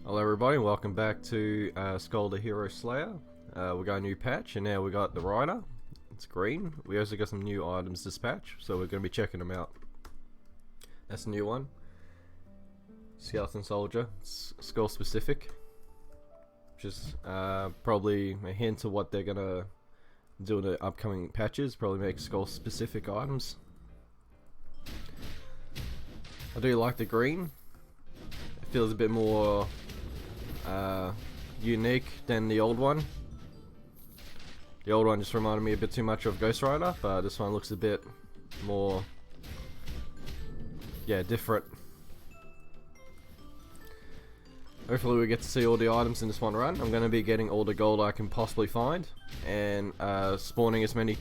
Hello everybody, welcome back to Skul the Hero Slayer. We got a new patch and now we got the rider. It's green. We also got some new items this patch, so we're going to be checking them out. That's a new one. Skeleton Soldier. It's Skul specific. Which is probably a hint of what they're going to do in the upcoming patches. Probably make Skul specific items. I do like the green. It feels a bit more unique than the old one. The old one just reminded me a bit too much of Ghost Rider, but this one looks a bit more, different. Hopefully we get to see all the items in this one run. I'm going to be getting all the gold I can possibly find and spawning as many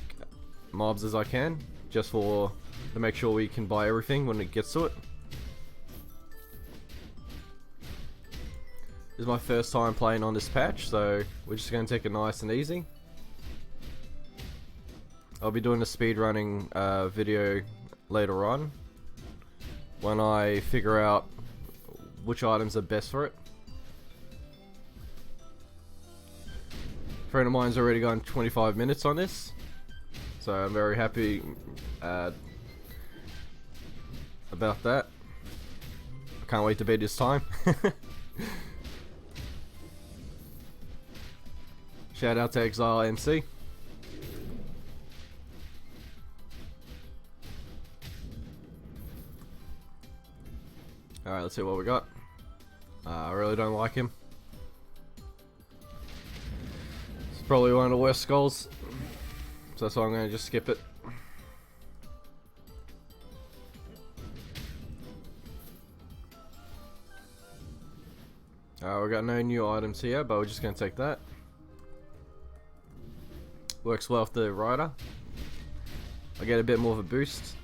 mobs as I can, just to make sure we can buy everything when it gets to it. This is my first time playing on this patch, so we're just going to take it nice and easy. I'll be doing a speedrunning video later on when I figure out which items are best for it. A friend of mine's already gone 25 minutes on this, so I'm very happy about that. I can't wait to beat this time. Shout out to Exile MC. Alright, let's see what we got. I really don't like him. It's probably one of the worst skulls, so that's why I'm going to just skip it. Alright, we got no new items here, but we're just going to take that. Works well with the rider. I get a bit more of a boost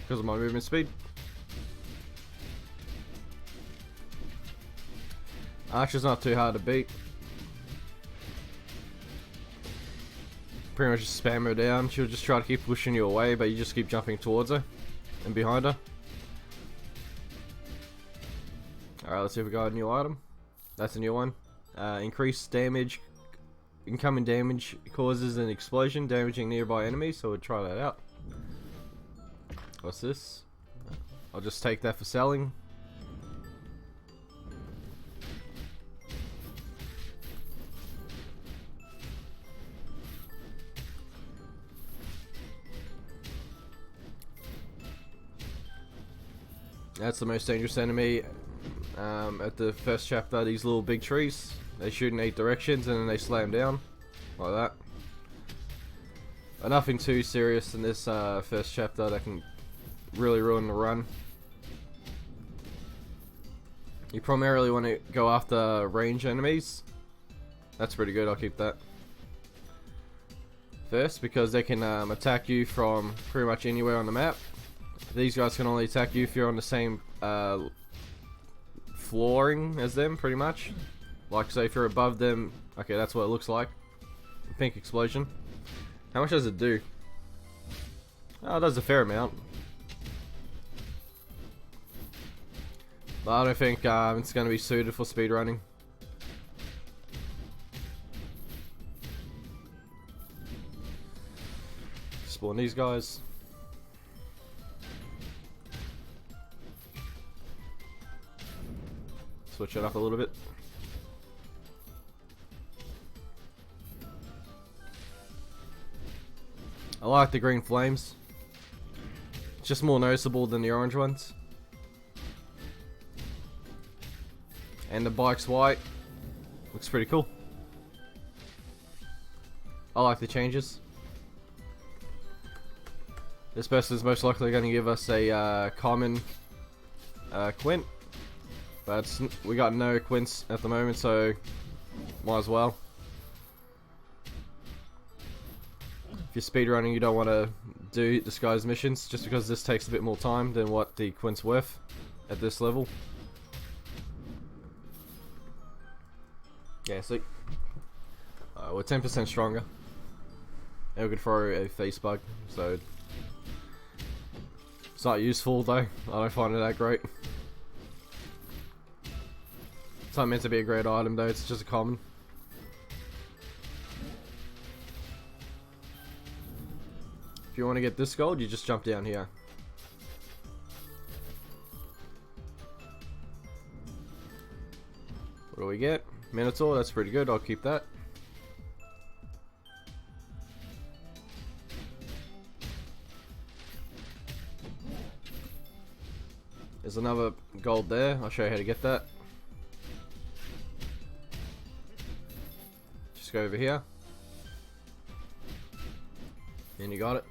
because of my movement speed. Archer's not too hard to beat. Pretty much just spam her down. She'll just try to keep pushing you away, but you just keep jumping towards her and behind her. Alright, let's see if we got a new item. That's a new one. Increased damage. Incoming damage causes an explosion, damaging nearby enemies, so we'll try that out. What's this? I'll just take that for selling. That's the most dangerous enemy at the first chapter, these little big trees. They shoot in 8 directions and then they slam down like that. But nothing too serious in this first chapter that can really ruin the run. You primarily want to go after range enemies. That's pretty good, I'll keep that first because they can attack you from pretty much anywhere on the map. These guys can only attack you if you're on the same flooring as them, pretty much. Like, say if you're above them, okay, that's what it looks like. Pink explosion. How much does it do? Oh, it does a fair amount. But I don't think it's going to be suited for speedrunning. Spawn these guys. Switch it up a little bit. I like the green flames. It's just more noticeable than the orange ones. And the bike's white. Looks pretty cool. I like the changes. This person is most likely going to give us a common quint. But we got no quints at the moment, so might as well. If you're speedrunning, you don't want to do disguise missions just because this takes a bit more time than what the quint's worth at this level. Yeah, see, we're 10% stronger. And we could throw a face bug, so it's not useful though. I don't find it that great. It's not meant to be a great item though, it's just a common. If you want to get this gold, you just jump down here. What do we get? Minotaur, that's pretty good, I'll keep that. There's another gold there, I'll show you how to get that. Just go over here. And you got it.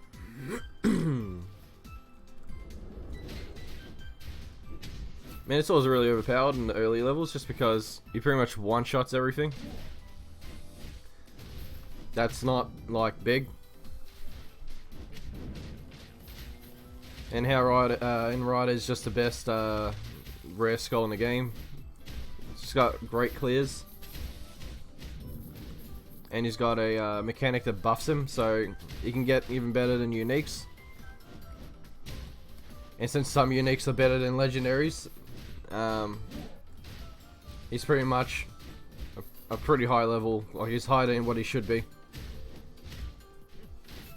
Minotaurs are really overpowered in the early levels just because he pretty much one-shots everything. That's not like big. And how Rider is just the best rare skull in the game. He's got great clears. And he's got a mechanic that buffs him, so he can get even better than uniques. And since some uniques are better than legendaries, he's pretty much a pretty high level, or he's higher than what he should be.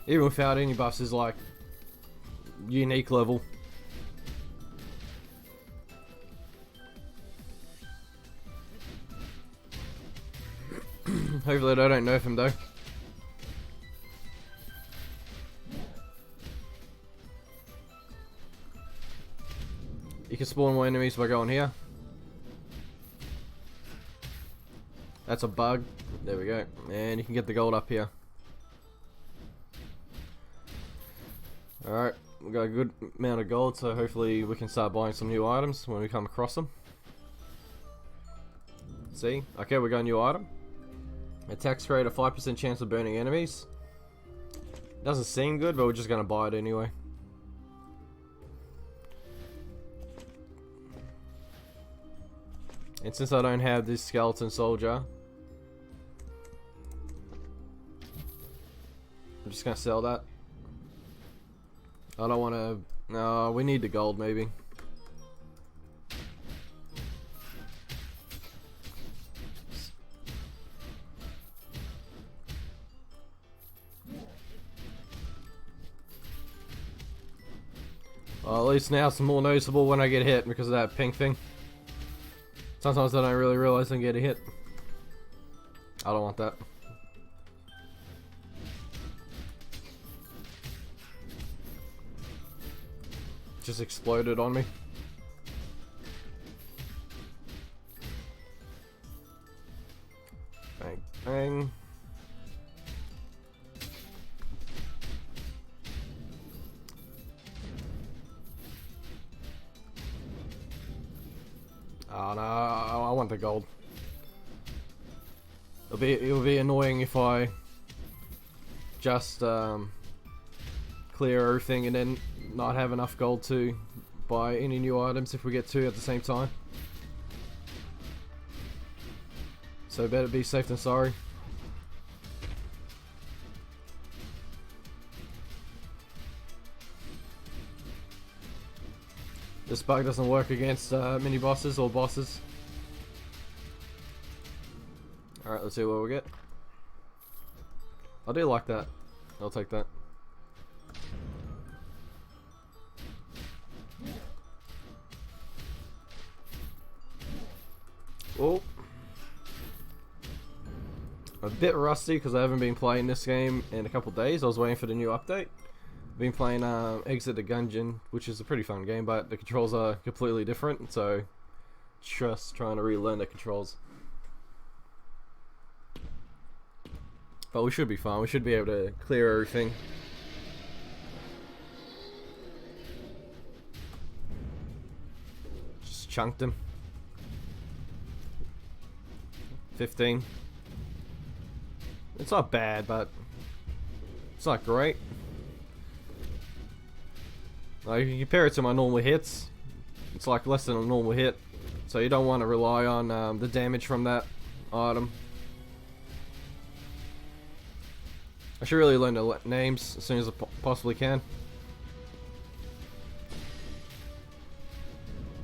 Even without any buffs, is like unique level. Hopefully they don't nerf him though. You can spawn more enemies by going here. That's a bug. There we go. And you can get the gold up here. Alright, we got a good amount of gold, so hopefully we can start buying some new items when we come across them. See? Okay, we got a new item. Attacks create a 5% chance of burning enemies. Doesn't seem good, but we're just gonna buy it anyway. And since I don't have this skeleton soldier, I'm just gonna sell that. I don't want to. No, we need the gold maybe. Well, at least now it's more noticeable when I get hit because of that pink thing. Sometimes I don't really realize I'm getting hit. I don't want that. Just exploded on me. Bang, bang. Oh no, I want the gold. It'll be annoying if I just clear everything and then not have enough gold to buy any new items if we get two at the same time. So better be safe than sorry. This bug doesn't work against mini bosses or bosses. Alright, let's see what we get. I do like that. I'll take that. Oh. A bit rusty because I haven't been playing this game in a couple days. I was waiting for the new update. Been playing Exit the Gungeon, which is a pretty fun game, but the controls are completely different, so just trying to relearn the controls. But we should be fine. We should be able to clear everything. Just chunked him. 15. It's not bad, but it's not great. Like, if you compare it to my normal hits, it's like less than a normal hit. So you don't want to rely on the damage from that item. I should really learn the names as soon as I possibly can.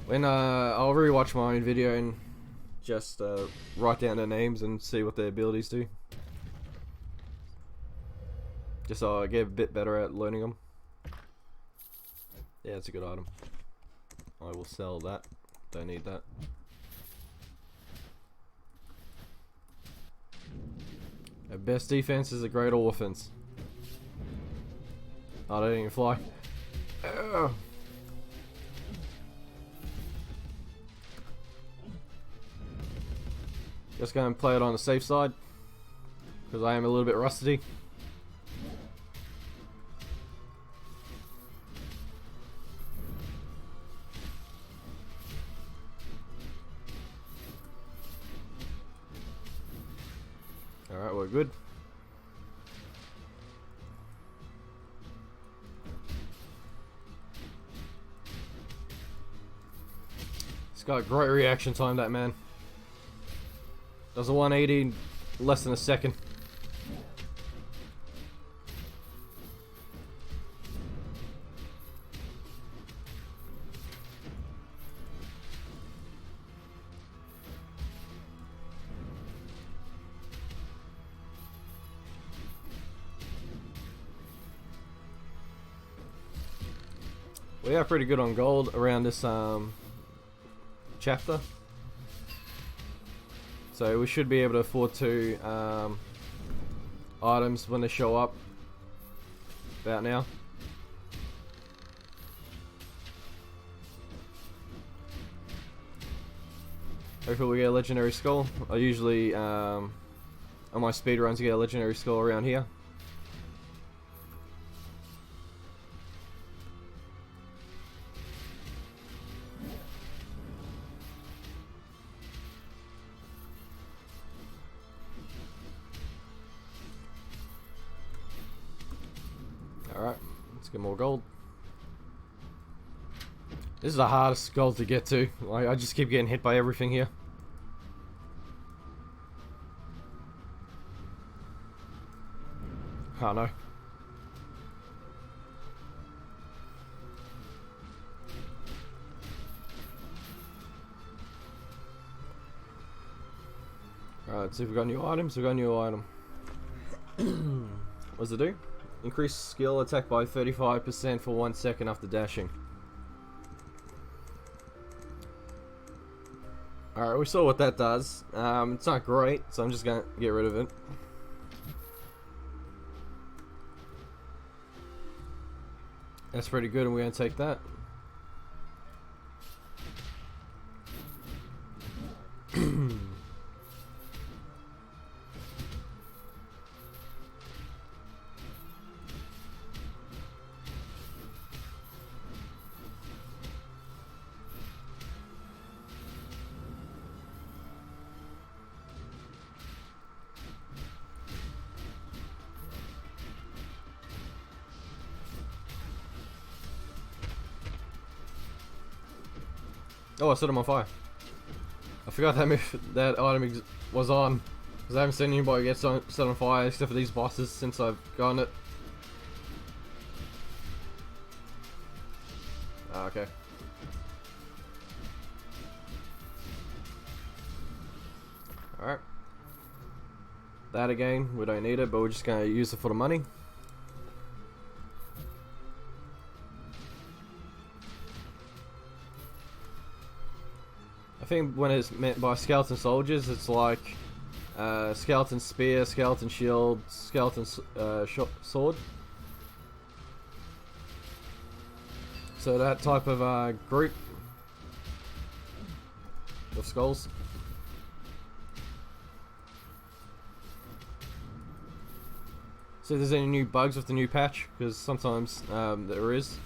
When I'll rewatch my own video and just write down their names and see what their abilities do. Just so I get a bit better at learning them. Yeah, it's a good item. I will sell that. Don't need that. Our best defense is a great offense. Oh, I don't even fly. Ugh. Just going to play it on the safe side because I am a little bit rusty. Alright, we're good. It's got great reaction time, that man. Does a 180 in less than a second. We are pretty good on gold around this chapter. So we should be able to afford 2 items when they show up about now. Hopefully we get a legendary skull. I usually on my speed runs get a legendary skull around here. Alright, let's get more gold. This is the hardest gold to get to. Like, I just keep getting hit by everything here. Oh no. Alright, let's see if we got new items. We got a new item. What does it do? Increase skill attack by 35% for 1 second after dashing. Alright, we saw what that does. It's not great, so I'm just gonna get rid of it. That's pretty good, and we're gonna take that. Oh, I set him on fire. I forgot that item was on, because I haven't seen anybody get set on fire except for these bosses since I've gotten it. Ah, okay. Alright. That again, we don't need it, but we're just going to use it for the money. I think when it's meant by skeleton soldiers, it's like skeleton spear, skeleton shield, skeleton sword. So that type of group of skulls. See if there's any new bugs with the new patch, because sometimes there is.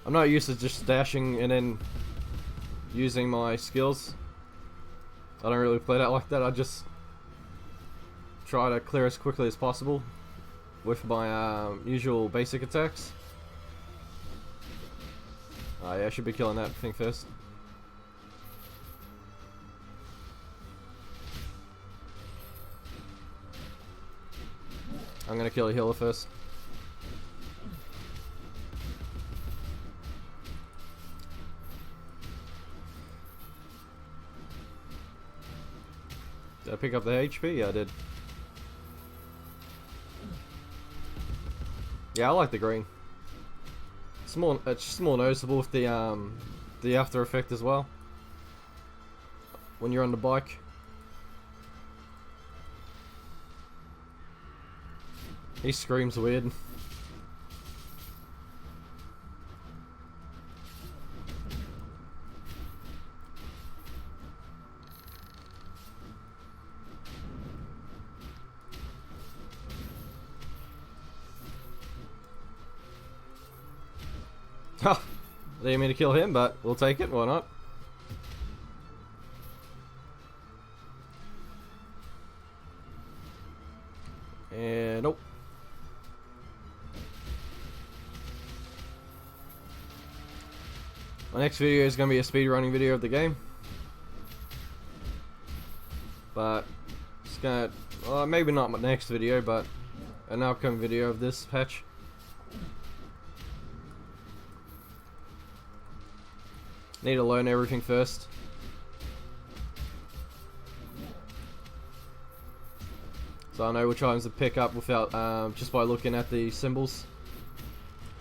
I'm not used to just dashing and then using my skills. I don't really play that like that. I just try to clear as quickly as possible with my usual basic attacks. Yeah, I should be killing that thing first. I'm gonna kill a healer first. Did I pick up the HP? Yeah, I did. Yeah, I like the green. It's just more noticeable with the after effect as well. When you're on the bike. He screams weird. Ha! They didn't mean to kill him, but we'll take it, why not? And nope. My next video is going to be a speedrunning video of the game. But it's going to, maybe not my next video, but an upcoming video of this patch. Need to learn everything first. So I know which items to pick up without, just by looking at the symbols.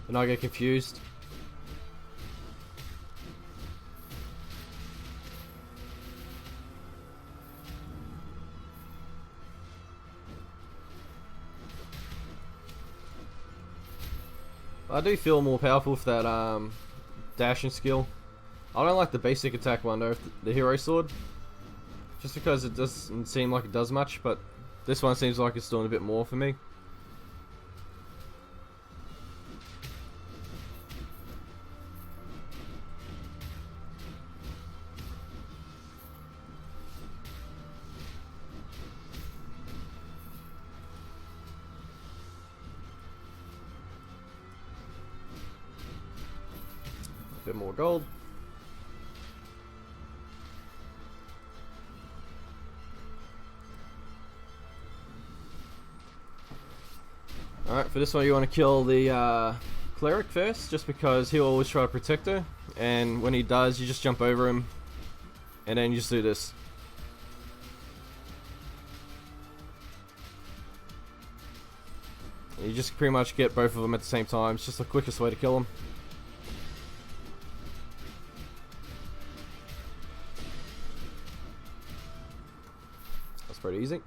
And I get confused. I do feel more powerful with that dashing skill. I don't like the basic attack one though, the hero sword. Just because it doesn't seem like it does much, but this one seems like it's doing a bit more for me. A bit more gold. Alright, for this one you want to kill the cleric first, just because he'll always try to protect her, and when he does you just jump over him and then you just do this. You just pretty much get both of them at the same time. It's just the quickest way to kill them. That's pretty easy.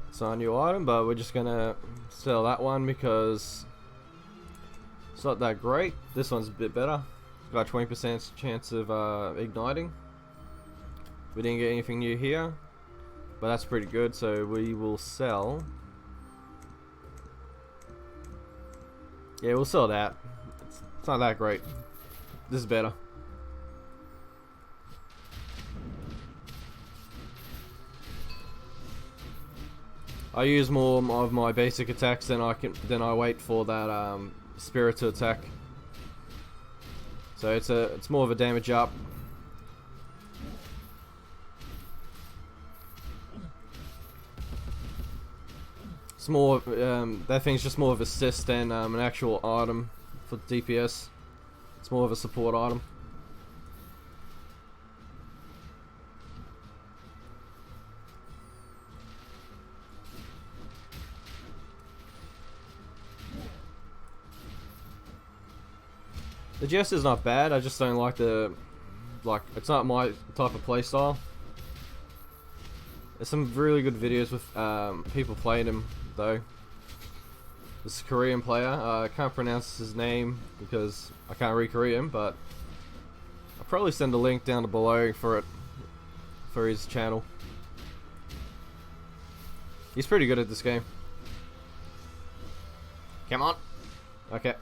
It's not a new item, but we're just gonna sell that one because it's not that great. This one's a bit better. It's got a 20% chance of igniting. We didn't get anything new here, but that's pretty good, so we will sell. Yeah, we'll sell that. It's not that great. This is better. I use more of my basic attacks than I wait for that spirit to attack. So it's more of a damage up. It's more that thing's just more of assist than an actual item for DPS. It's more of a support item. The jest is not bad, I just don't like it's not my type of playstyle. There's some really good videos with people playing him though. This Korean player, I can't pronounce his name because I can't read Korean, but I'll probably send a link down below for his channel. He's pretty good at this game. Come on. Okay.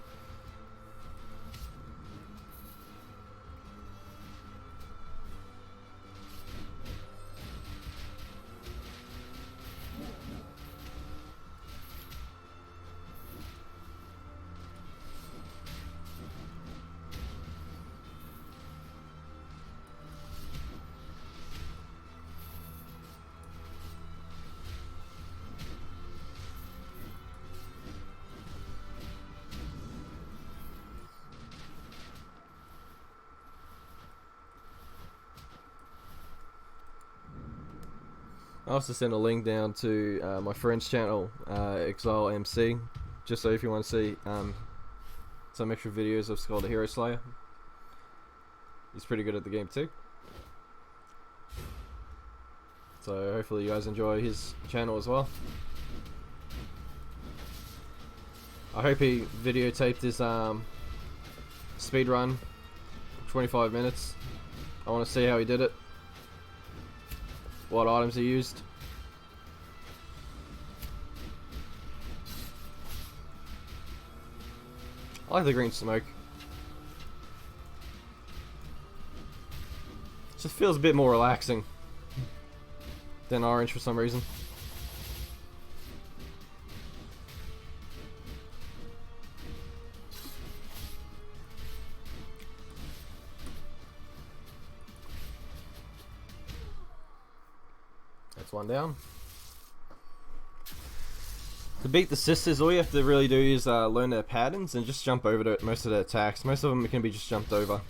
I also sent a link down to my friend's channel, Exile MC, just so if you want to see some extra videos of Skul the Hero Slayer. He's pretty good at the game too. So hopefully you guys enjoy his channel as well. I hope he videotaped his speed run, 25 minutes. I want to see how he did it, what items he used. I like the green smoke. It just feels a bit more relaxing than orange for some reason. That's one down. To beat the sisters, all you have to really do is learn their patterns and just jump over to most of their attacks. Most of them can be just jumped over.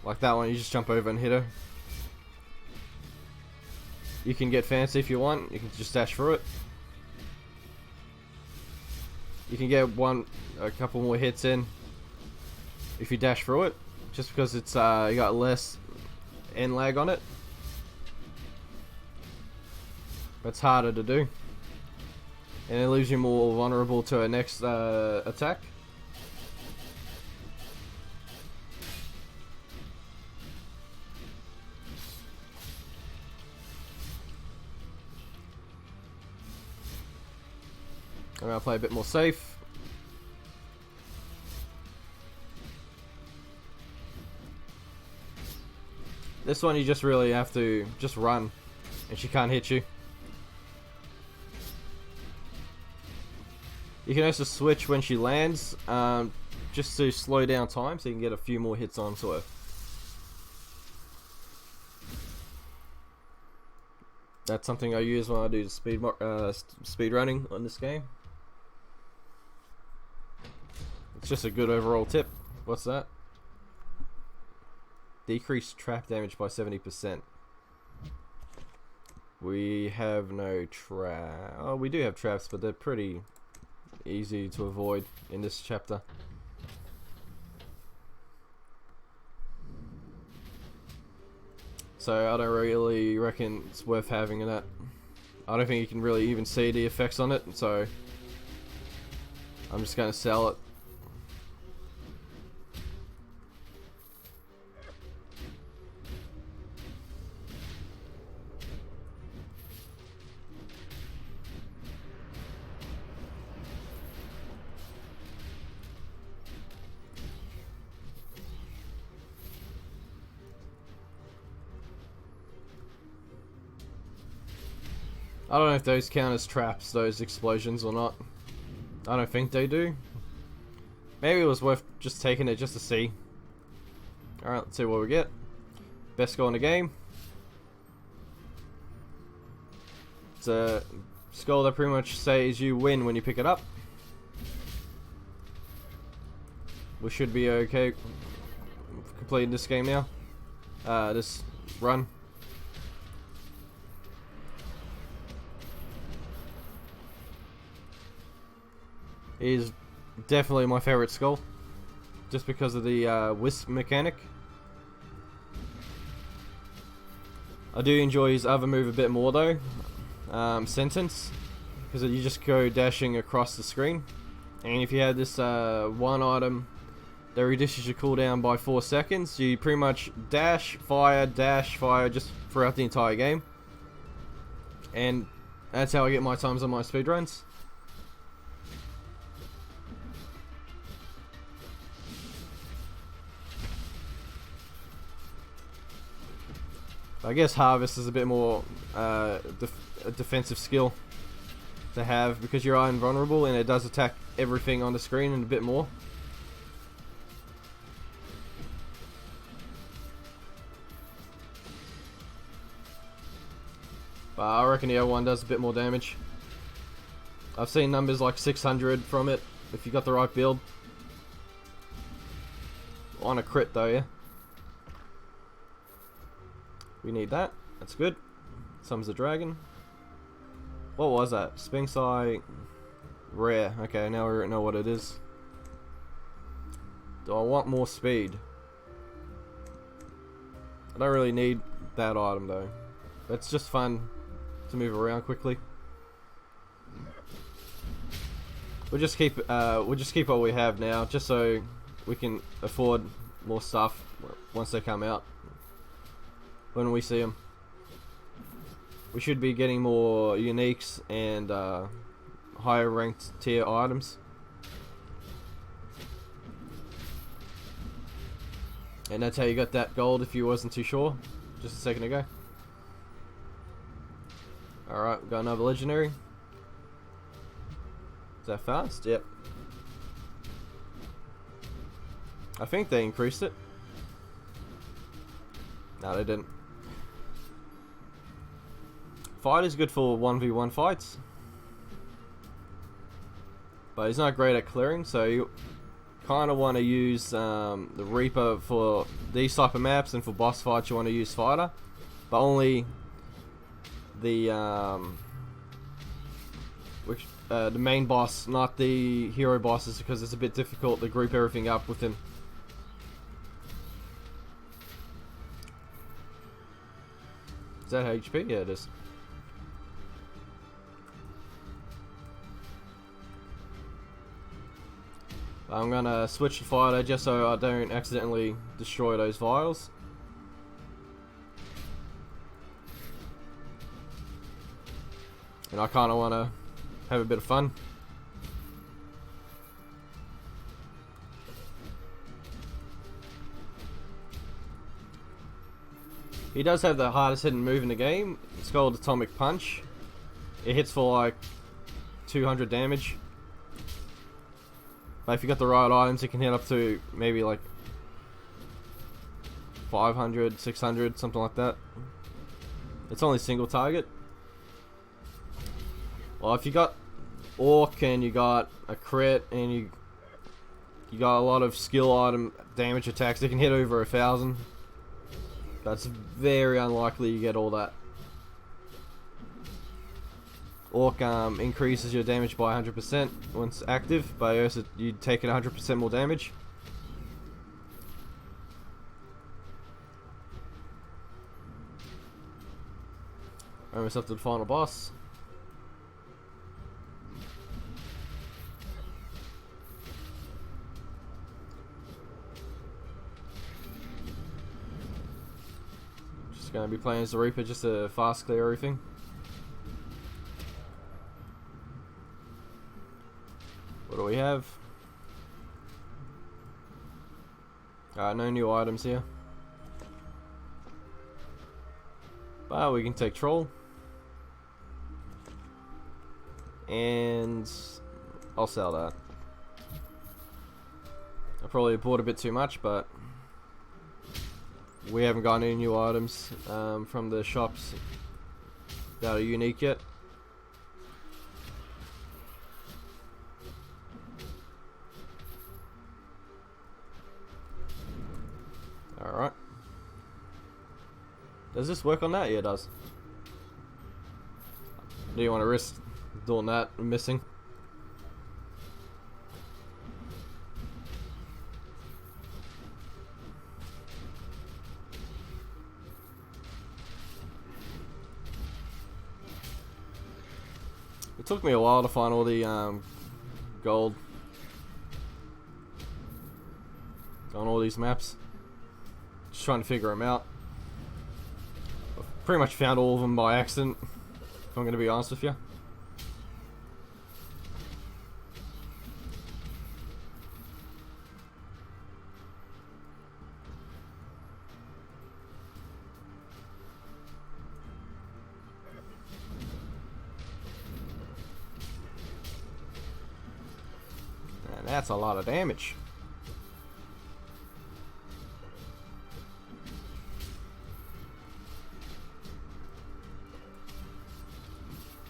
Like that one, you just jump over and hit her. You can get fancy if you want, you can just dash through it. You can get a couple more hits in if you dash through it, just because it's you got less end lag on it. But it's harder to do. And it leaves you more vulnerable to a next attack. I'm gonna play a bit more safe. This one you just really have to just run, and she can't hit you. You can also switch when she lands, just to slow down time so you can get a few more hits onto her. That's something I use when I do speed running on this game. It's just a good overall tip. What's that? Decrease trap damage by 70%. We have no trap. Oh, we do have traps, but they're pretty easy to avoid in this chapter. So I don't really reckon it's worth having that. I don't think you can really even see the effects on it, so I'm just going to sell it. I don't know if those count as traps, those explosions, or not. I don't think they do. Maybe it was worth just taking it just to see. Alright, let's see what we get. Best score in the game. It's a score that pretty much says you win when you pick it up. We should be okay completing this game now. This run. Is definitely my favorite Skul, just because of the wisp mechanic. I do enjoy his other move a bit more though, Sentence, because you just go dashing across the screen, and if you have this one item that reduces your cooldown by 4 seconds, you pretty much dash, fire, just throughout the entire game, and that's how I get my times on my speedruns. I guess Harvest is a bit more a defensive skill to have, because you're invulnerable and it does attack everything on the screen and a bit more. But I reckon the other one does a bit more damage. I've seen numbers like 600 from it if you got the right build. On a crit though, yeah. We need that. That's good. Summons a dragon. What was that? Sphinx Eye rare. Okay, now we know what it is. Do I want more speed? I don't really need that item though. It's just fun to move around quickly. We'll just keep what we have now, just so we can afford more stuff once they come out. When we see them, we should be getting more uniques and higher ranked tier items. And that's how you got that gold if you wasn't too sure just a second ago. Alright, we got another legendary. Is that fast? Yep. I think they increased it. No, they didn't. Fight is good for 1v1 fights. But he's not great at clearing, so you kind of want to use the Reaper for these type of maps, and for boss fights you want to use Fighter. But only the main boss, not the hero bosses, because it's a bit difficult to group everything up with him. Is that HP? Yeah, it is. I'm gonna switch to Fighter just so I don't accidentally destroy those vials. And I kinda wanna have a bit of fun. He does have the hardest hitting move in the game. It's called Atomic Punch. It hits for like 200 damage. But if you got the right items, it can hit up to maybe like 500, 600, something like that. It's only single target. Well, if you got Orc and you got a crit and you got a lot of skill item damage attacks, it can hit over 1,000. That's very unlikely you get all that. Orc increases your damage by 100% once active, but also you take it 100% more damage. Almost up to the final boss. Just gonna be playing as the Reaper just to fast clear everything. What do we have? No new items here. But we can take Troll. And I'll sell that. I probably bought a bit too much, but we haven't got any new items from the shops that are unique yet. Alright. Does this work on that? Yeah, it does. Do you want to risk doing that and missing? It took me a while to find all the gold on all these maps. Just trying to figure them out. I've pretty much found all of them by accident, if I'm going to be honest with you. And that's a lot of damage.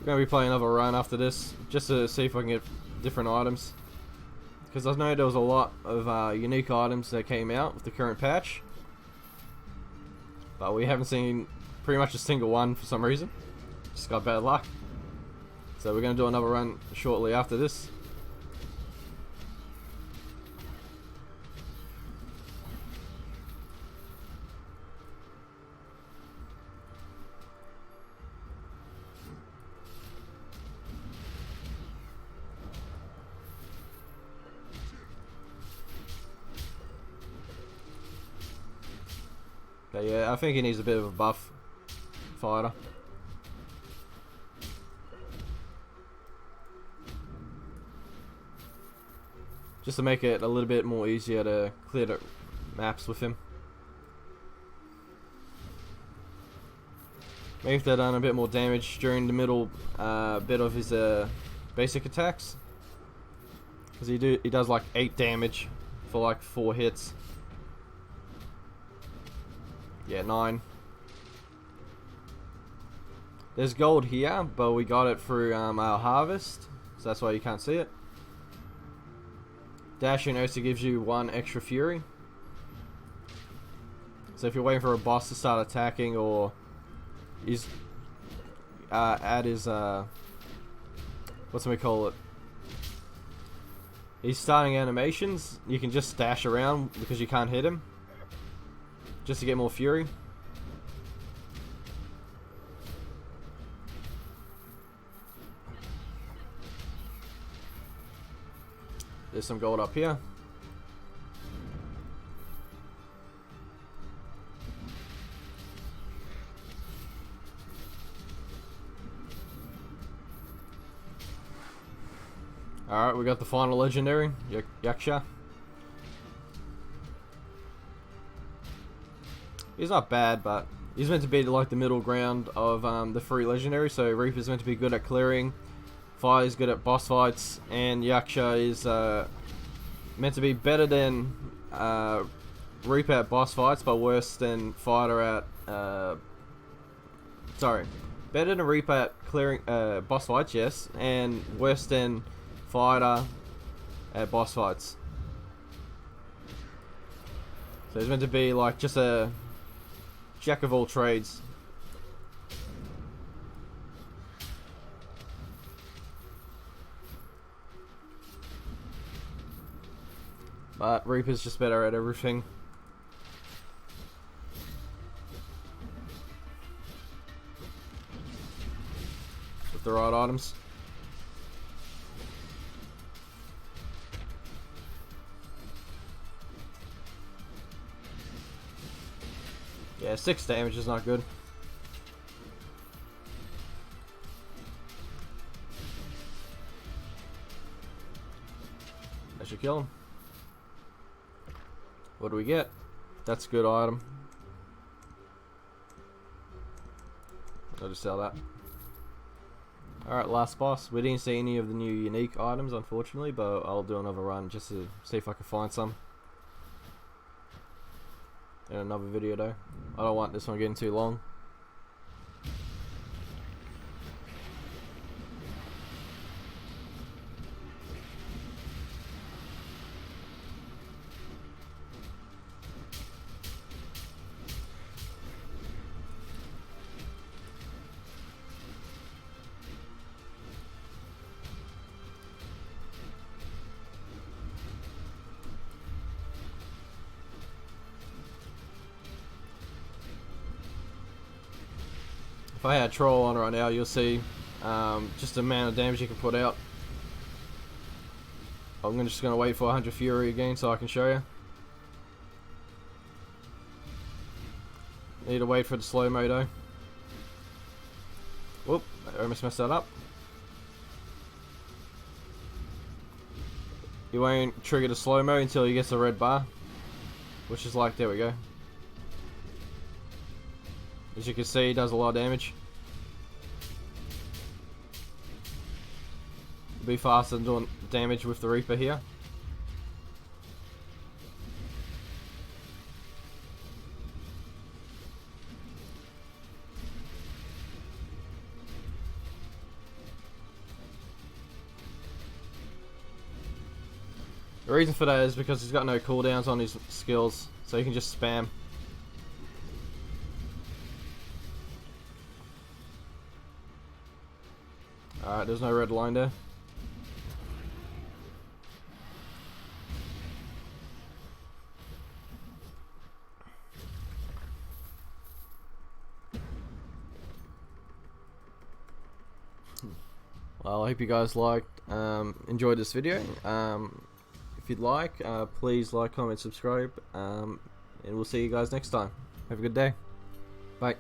We're going to be playing another run after this, just to see if I can get different items. Because I know there was a lot of unique items that came out with the current patch. But we haven't seen pretty much a single one for some reason. Just got bad luck. So we're going to do another run shortly after this. But yeah, I think he needs a bit of a buff fighter. Just to make it a little bit more easier to clear the maps with him. Maybe if they'd done a bit more damage during the middle bit of his basic attacks. Because he does like 8 damage for like 4 hits. Yeah, 9. There's gold here, but we got it through our harvest, so that's why you can't see it. Dashing also gives you 1 extra fury. So if you're waiting for a boss to start attacking, or he's at his what's we call it? He's starting animations. You can just dash around because you can't hit him, just to get more fury. There's some gold up here. Alright, we got the final legendary, Yaksha. He's not bad, but he's meant to be like the middle ground of the 3 legendary. So Reaper's meant to be good at clearing, Fire's good at boss fights, and Yaksha is meant to be better than Reaper at boss fights, but worse than Fighter at sorry, better than Reaper at clearing boss fights, yes, and worse than Fighter at boss fights. So he's meant to be like just a jack of all trades. But Reaper's just better at everything. With the right items. Yeah, 6 damage is not good. That should kill him. What do we get? That's a good item. I'll just sell that. Alright, last boss. We didn't see any of the new unique items, unfortunately, but I'll do another run just to see if I can find some. In another video though. I don't want this one getting too long. If I had Troll on right now, you'll see just the amount of damage you can put out. I'm just going to wait for 100 Fury again so I can show you. Need to wait for the slow-mo though. Whoop, I almost messed that up. You won't trigger the slow-mo until he gets the red bar. Which is like, there we go. As you can see, he does a lot of damage. Be faster than doing damage with the Reaper here. The reason for that is because he's got no cooldowns on his skills, so you can just spam. Alright, there's no red line there. Well, I hope you guys enjoyed this video. If you'd like, please like, comment, subscribe, and we'll see you guys next time. Have a good day. Bye.